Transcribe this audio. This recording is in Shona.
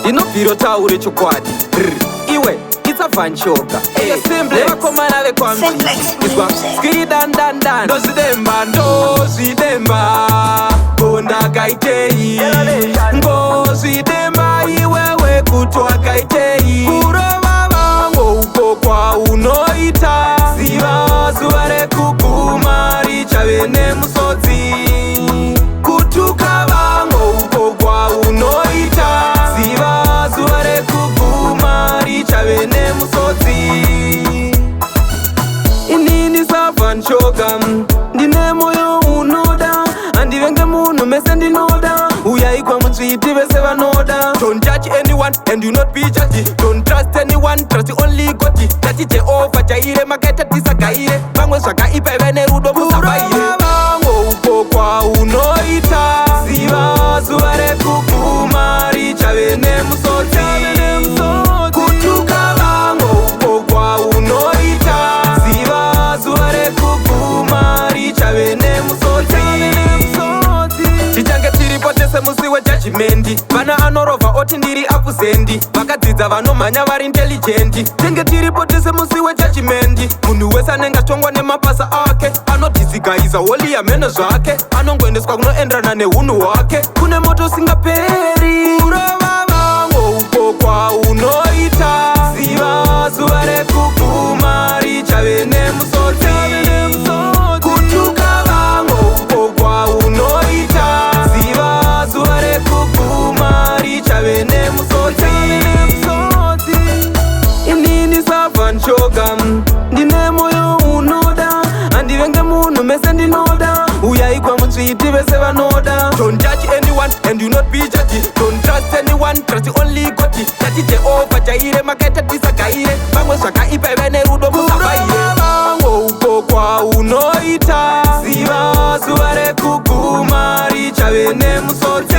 ndinobviro taure chokwadi iwe itsavanchoka nevakomana vekwamizwa skiridandandan ndozvidemba kondakaitei ngozvidemba iwewe kutwakaitei kurova vango uko kwaunoita ziva zuva rekuguma richave nemusodzi kutuka vango uko kwaunoita ziva zuva rekuguma richave nemusodzi inini savanchoka ndine moyo unoda handivenge munhu mese ndinoda uyai kwamutsviti vese vanoda. Don't judge anyone and you not be judged. Don't trust anyone, trust only God. Tati Jehovah jaire makaita tisagaire vamwe zvakaipa ive nerudo musabaire vango uko kwaunoita ziva zuva rekuguma richave nemusodzi kutuka vango uko kwaunoita ziva zuva rekuguma richave nemusodzi tichange tiripo tese musi wejajimendi vana anorova oti ndiri apuzendi vakadzidza vanomhanya vari intelijendi tinge tiripo tese musi wejajimendi munhu wese anenge atongwa nemabasa ake anodhisigaiza holi yamheno zvake anongoendeswa kunoenderana neunhu hwake kune moto usingaperi kurova vango uko kwaunoita ziva zuva rekuguma richave nemusodzi kutuka vango uko kwaunoita ziva zuva rekuguma richave nemusodzi inini savanchoka ndine moyo unoda handivenge munhu mese ndinoda uyai kwamutsviti vese vanoda. Don't judge anyone and you not be judged. Don't trust anyone, trust only God. Tati Jehovah jaire makaita tisagaire vamwe zvakaipa ive nerudo musabaire vango uko kwaunoita ziva zuva rekuguma richave nemusodzi